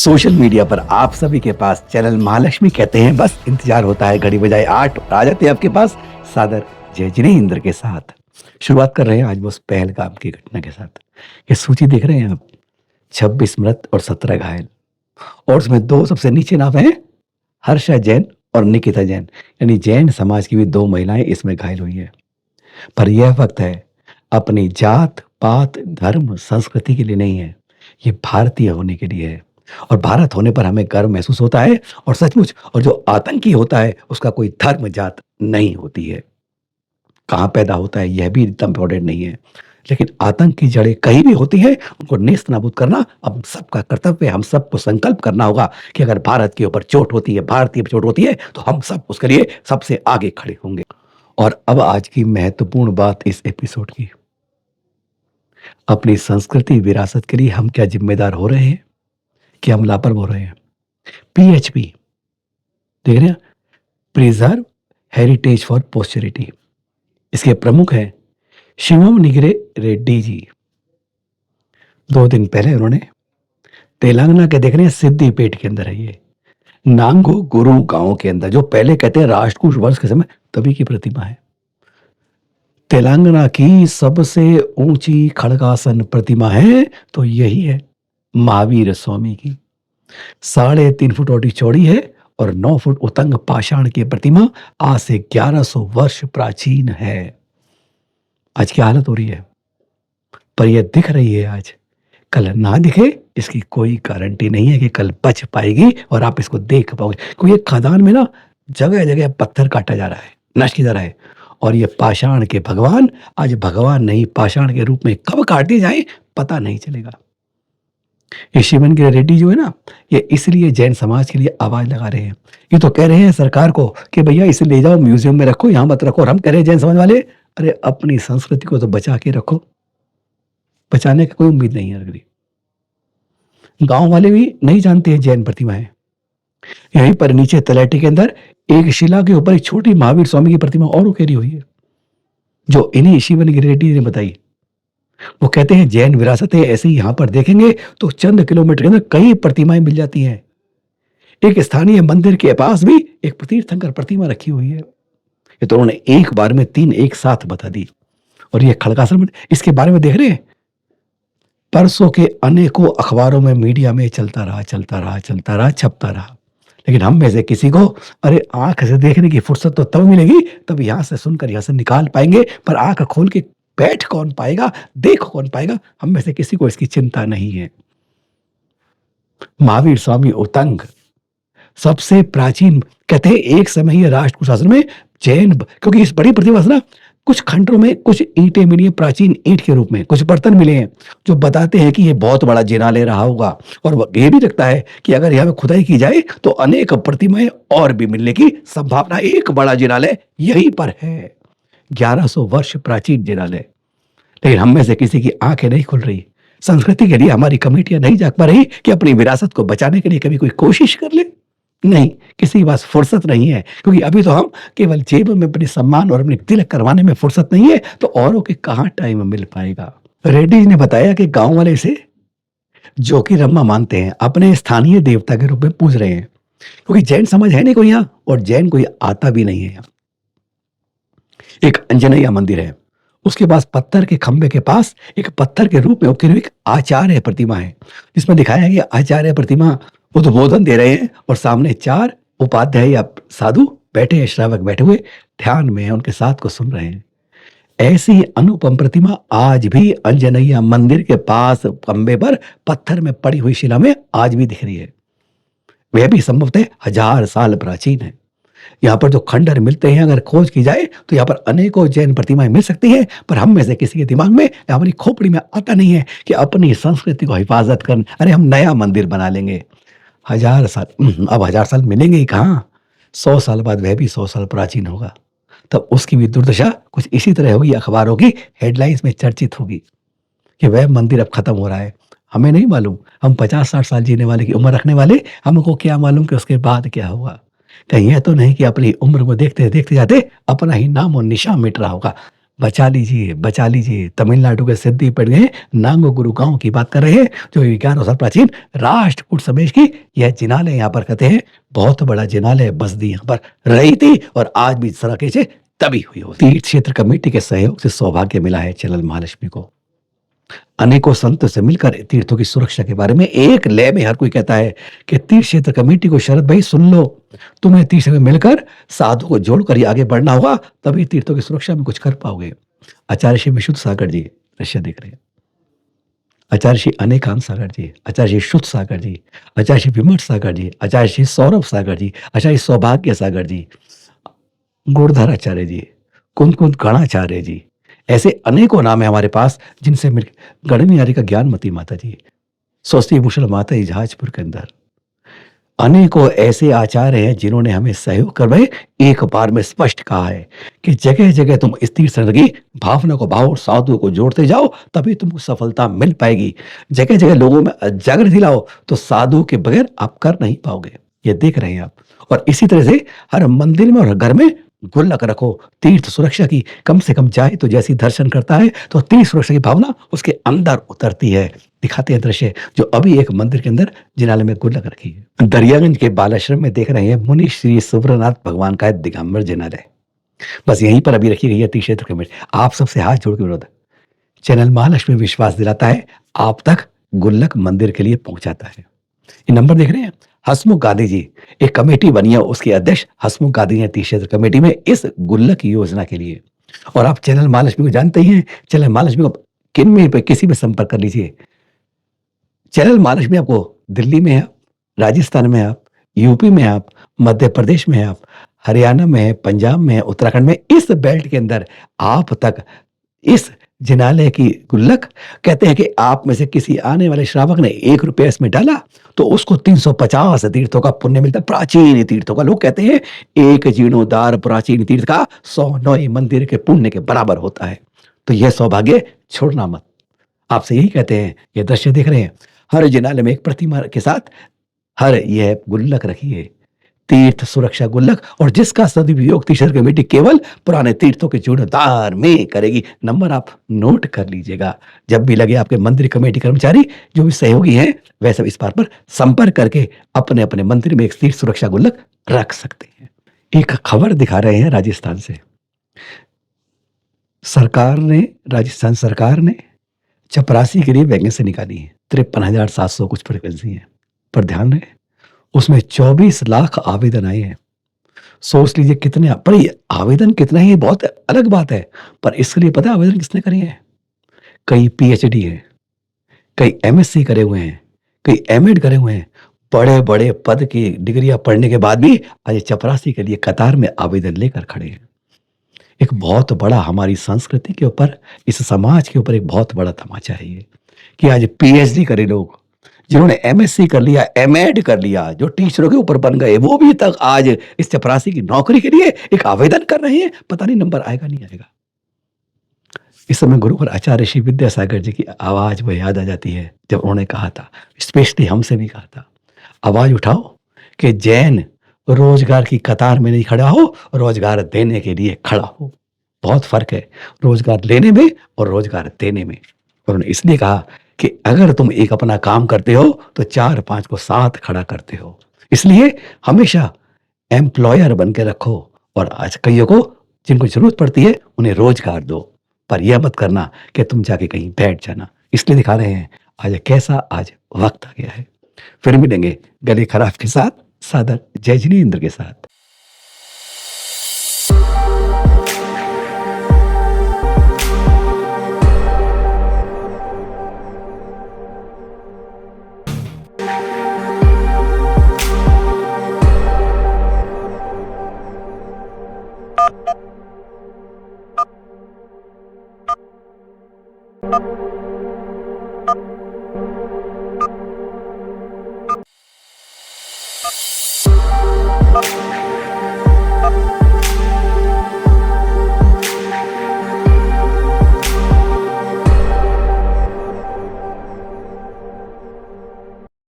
Social media पर आप सभी के पास चैनल महालक्ष्मी कहते हैं, बस इंतजार होता है घड़ी बजाए 8 और आ जाते हैं आपके पास सादर जय जिनेंद्र के साथ। शुरुआत कर रहे हैं आज वो पहलगाम की घटना के साथ। ये सूची देख रहे हैं आप, 26 मृत और 17 घायल, और उसमें दो सबसे नीचे नाम है हर्षा जैन और निकिता जैन, यानी जैन समाज की भी दो महिलाएं इसमें घायल हुई है। पर यह वक्त है अपनी जात पात धर्म संस्कृति के लिए नहीं है, ये भारतीय होने के लिए है। और भारत होने पर हमें गर्व महसूस होता है, और सचमुच, और जो आतंकी होता है उसका कोई धर्म जात नहीं होती है। कहाँ पैदा होता है यह भी इतना इम्पोर्टेंट नहीं है, लेकिन आतंक की जड़ें कहीं भी होती है उनको नेस्त नाबूद करना हम सबका कर्तव्य है। हम सबको संकल्प करना होगा कि अगर भारत के ऊपर चोट होती है, भारतीय पर चोट होती है, तो हम सब उसके लिए सबसे आगे खड़े होंगे। और अब आज की महत्वपूर्ण बात इस एपिसोड की, अपनी संस्कृति विरासत के लिए हम क्या जिम्मेदार हो रहे हैं कि हम लापरवाह हो रहे हैं। पीएचपी देख रहे हैं, प्रिजर्व हेरिटेज फॉर पोस्टेरिटी, इसके प्रमुख हैं शिवम निगरे रेड्डी जी। 2 दिन पहले उन्होंने तेलंगाना के देख रहे हैं सिद्दीपेट के अंदर है ये नांगो गुरु गांव के अंदर, जो पहले कहते हैं राष्ट्रकूट वर्ष के समय तभी की प्रतिमा है। तेलंगाना की सबसे ऊंची खड़गासन प्रतिमा है तो यही है महावीर स्वामी की। 3.5 फुट ओडी चौड़ी है और 9 फुट उतंग पाषाण की प्रतिमा आज से 1100 वर्ष प्राचीन है। आज की हालत हो रही है, पर यह दिख रही है आज, कल ना दिखे इसकी कोई गारंटी नहीं है कि कल बच पाएगी और आप इसको देख पाओगे। क्योंकि ये खदान में ना जगह जगह पत्थर काटा जा रहा है, नष्ट किया जा रहा है, और ये पाषाण के भगवान आज भगवान नहीं पाषाण के रूप में कब काटे जाए पता नहीं चलेगा। ये शिवन गिरी रेड्डी जो है ना, ये इसलिए जैन समाज के लिए आवाज लगा रहे हैं। ये तो कह रहे हैं सरकार को कि भैया इसे ले जाओ म्यूजियम में रखो, यहाँ मत रखो। और हम कह रहे हैं जैन समाज वाले, अरे अपनी संस्कृति को तो बचा के रखो, बचाने की कोई उम्मीद नहीं है। अगली गांव वाले भी नहीं जानते हैं जैन प्रतिमाएं। यहीं पर नीचे तलैटी के अंदर एक शिला के ऊपर एक छोटी महावीर स्वामी की प्रतिमा और उकेरी हुई है, जो इन्हीं शिवन गिरी रेड्डी ने बताई। वो कहते हैं जैन विरासत है ऐसे ही, यहां पर देखेंगे तो चंद किलोमीटर के अंदर कई प्रतिमाएं मिल जाती हैं। एक स्थानीय मंदिर के पास भी एक तीर्थंकर प्रतिमा रखी हुई है। ये तो उन्होंने एक बार में 3 एक साथ बता दी। और ये खड़गासन इसके बारे में देख रहे हैं, परसों के अनेकों अखबारों में मीडिया में चलता रहा छपता रहा, लेकिन हम में से किसी को अरे आंख से देखने की फुर्सत तो तब मिलेगी, तब यहां से सुनकर यहां से निकाल पाएंगे, पर आंख खोल के बैठ कौन पाएगा, देख कौन पाएगा, हम में से किसी को इसकी चिंता नहीं है। महावीर स्वामी उतंग सबसे प्राचीन, कहते हैं एक समय ये राष्ट्रकूट शासन में जैन, क्योंकि इस बड़ी प्रतिमा से ना कुछ खंडरों में कुछ ईंटें मिली हैं, प्राचीन ईंट के रूप में कुछ बर्तन मिले हैं जो बताते हैं कि ये बहुत बड़ा जिनालय रहा होगा। और ये भी लगता है कि अगर यहाँ पे खुदाई की जाए तो अनेक प्रतिमाएं और भी मिलने की संभावना, एक बड़ा जिनालय यहीं पर है, 1100 वर्ष प्राचीन जिनालय। लेकिन हम में से किसी की आंखें नहीं खुल रही, संस्कृति के लिए हमारी कमेटियां नहीं जाग पा रही कि अपनी विरासत को बचाने के लिए कभी कोई कोशिश कर ले। नहीं, किसी के पास फुर्सत नहीं है, क्योंकि अभी तो हम केवल जेब में अपने सम्मान और अपनी तिलक करवाने में फुर्सत नहीं है, तो औरों के कहाँ टाइम मिल पाएगा। रेड्डी ने बताया कि गांव वाले इसे जो कि रम्मा मानते हैं, अपने स्थानीय देवता के रूप में पूज रहे हैं, क्योंकि जैन समझ है नहीं कोई यहाँ, और जैन कोई आता भी नहीं है यहाँ। एक अंजनैया मंदिर है, उसके पास पत्थर के खंबे के पास एक पत्थर के रूप में उकेरी हुई एक आचार्य प्रतिमा है, जिसमें दिखाया है कि आचार्य प्रतिमा उद्बोधन दे रहे हैं और सामने 4 उपाध्याय या साधु बैठे हैं, श्रावक बैठे हुए ध्यान में हैं, उनके साथ को सुन रहे हैं। ऐसी अनुपम प्रतिमा आज भी अंजनैया मंदिर के पास खंबे पर पत्थर में पड़ी हुई शिला में आज भी दिख रही है। वह भी संभवतः 1000 साल प्राचीन है। यहाँ पर जो खंडर मिलते हैं, अगर खोज की जाए तो यहाँ पर अनेकों जैन प्रतिमाएं मिल सकती हैं, पर हम में से किसी के दिमाग में, हमारी खोपड़ी में आता नहीं है कि अपनी संस्कृति को हिफाजत कर, अरे हम नया मंदिर बना लेंगे। 1000 साल, अब 1000 साल मिलेंगे ही कहाँ, 100 साल बाद वह भी 100 साल प्राचीन होगा, तब उसकी भी दुर्दशा कुछ इसी तरह होगी, अखबारों की हेडलाइंस में चर्चित होगी कि वह मंदिर अब खत्म हो रहा है। हमें नहीं मालूम, हम 50-60 साल जीने वाले की उम्र रखने वाले, हमको क्या मालूम कि उसके बाद क्या होगा। कहीं यह तो नहीं कि अपनी उम्र को देखते देखते जाते अपना ही नाम और निशान मिट रहा होगा। बचा लीजिए। तमिलनाडु के सिद्दीपेट में नांगो गाँव की बात कर रहे हैं, जो 1100 साल प्राचीन राष्ट्रकूट समाज की यह जिनालय यहाँ पर कहते हैं, बहुत बड़ा जिनालय बस्ती यहाँ पर रही थी और आज भी सड़कें से दबी हुई होती। तीर्थ क्षेत्र कमेटी के सहयोग से सौभाग्य मिला है चैनल महालक्ष्मी को। अनेकों संतों से मिलकर तीर्थों की सुरक्षा के बारे में एक लय में हर कोई कहता है कि तीर्थ क्षेत्र कमेटी को शरद भाई सुन लो, तुम्हें तीर्थ में मिलकर साधु को जोड़कर ये आगे बढ़ना होगा, तभी तीर्थों की सुरक्षा में कुछ कर पाओगे। आचार्य श्री विशुद्ध सागर जी दृश्य देख रहे हैं, आचार्य श्री अनेकांत सागर जी, आचार्य श्री शुद्ध सागर जी, आचार्य श्री विमट सागर जी, आचार्य श्री सौरभ सागर जी, आचार्य सौभाग्य सागर जी, गुरुधर आचार्य जी, कुंद कुंद गणाचार्य जी, ऐसे अनेकों नाम है हमारे पास जिनसे मिल गणनीयारी का ज्ञानमती माता जी, स्वस्ति भूषण माता जी जहाजपुर के अंदर अनेकों ऐसे आचार्य हैं जिन्होंने हमें सहयोग कर भाई एक बार में स्पष्ट कहा है कि जगह जगह तुम इस तीर्थ की भावना को भाव और साधुओं को जोड़ते जाओ, तभी तुमको सफलता मिल पाएगी। जगह जगह लोगों में जागृति लाओ, तो साधु के बगैर आप कर नहीं पाओगे। ये देख रहे हैं आप। और इसी तरह से हर मंदिर में और हर घर में गुल्लक रखो तीर्थ सुरक्षा की। कम से कम जाए तो जैसी दर्शन करता है तो तीर्थ सुरक्षा की भावना उसके अंदर उतरती है। दिखाते हैं दृश्य जो अभी एक मंदिर के अंदर जिनालय में गुल्लक रखी है। दरियागंज के बालाश्रम में देख रहे हैं मुनि श्री सुब्रनाथ भगवान का दिगंबर जिनालय, बस यहीं पर अभी रखी गई है तीर्थ क्षेत्र कमेटी। आप सबसे हाथ जोड़ के अनुरोध है, चैनल महालक्ष्मी विश्वास दिलाता है, आप तक गुल्लक मंदिर के लिए पहुंचाता है। ये नंबर देख रहे हैं, हसमुख गांधी जी एक कमेटी बनी है, उसके अध्यक्ष हसमुख गांधी जी तीर्थ क्षेत्र कमेटी में इस गुल्लक योजना के लिए। और आप चैनल महालक्ष्मी को जानते ही हैं, चैनल महालक्ष्मी को किन में पे किसी में संपर्क कर लीजिए। चैनल महालक्ष्मी आपको दिल्ली में है, राजस्थान में आप, यूपी में आप, मध्य प्रदेश में आप, हरियाणा में है, पंजाब में है, उत्तराखंड में, इस बेल्ट के अंदर आप तक इस जिनालय की गुल्लक। कहते हैं कि आप में से किसी आने वाले श्रावक ने 1 रुपया इसमें डाला तो उसको 350 तीर्थों का पुण्य मिलता है। प्राचीन तीर्थों का, लोग कहते हैं एक जीर्णोद्धार प्राचीन तीर्थ का 100 नए मंदिर के पुण्य के बराबर होता है। तो यह सौभाग्य छोड़ना मत। आपसे यही कहते हैं, ये दृश्य देख रहे हैं, हर जिनालय में एक प्रतिमा के साथ हर यह गुल्लक रखी है, तीर्थ सुरक्षा गुल्लक, और जिसका सदुपयोग तीर्थ कमेटी केवल पुराने तीर्थों के जीर्णोद्धार में करेगी। नंबर आप नोट कर लीजिएगा, जब भी लगे आपके मंदिर कमेटी कर्मचारी जो भी सहयोगी हैं वह सब इस बात पर संपर्क करके अपने अपने मंदिर में एक तीर्थ सुरक्षा गुल्लक रख सकते हैं। एक खबर दिखा रहे हैं राजस्थान से, राजस्थान सरकार ने चपरासी के लिए वैकेंसी निकाली है। 53,700 कुछ वैकेंसी है, पर ध्यान रहे उसमें 24 लाख आवेदन आए हैं। सोच लीजिए कितने, पर ये आवेदन कितना है ये बहुत अलग बात है, पर इसके लिए पता है आवेदन किसने करे हैं? कई पीएचडी है, कई एमएससी करे हुए हैं, कई एमएड करे हुए हैं, बड़े बड़े पद की डिग्रियां पढ़ने के बाद भी आज चपरासी के लिए कतार में आवेदन लेकर खड़े हैं। एक बहुत बड़ा हमारी संस्कृति के ऊपर, इस समाज के ऊपर एक बहुत बड़ा तमाचा है ये, कि आज पीएचडी करे लोग, जिन्होंने एमएससी कर लिया, एमएड कर लिया, जो टीचरों के ऊपर बन गए, वो भी तक आज इस चपरासी की नौकरी के लिए एक आवेदन कर रहे हैं। पता नहीं नंबर आएगा नहीं आएगा। इस समय गुरुकुल आचार्य श्री विद्यासागर जी की आवाज वो याद आ जाती है, जब उन्होंने कहा था, स्पेशली हमसे भी कहा था, आवाज उठाओ कि जैन रोजगार की कतार में नहीं खड़ा हो, रोजगार देने के लिए खड़ा हो। बहुत फर्क है रोजगार लेने में और रोजगार देने में। उन्होंने इसलिए कहा कि अगर तुम एक अपना काम करते हो तो 4-5 को साथ खड़ा करते हो, इसलिए हमेशा एम्प्लॉयर बन के रखो, और आज कईयों को जिनको जरूरत पड़ती है उन्हें रोजगार दो, पर यह मत करना कि तुम जाके कहीं बैठ जाना। इसलिए दिखा रहे हैं आज कैसा आज वक्त आ गया है। फिर मिलेंगे गले खराब के साथ, सादर जय जिनेंद्र के साथ। you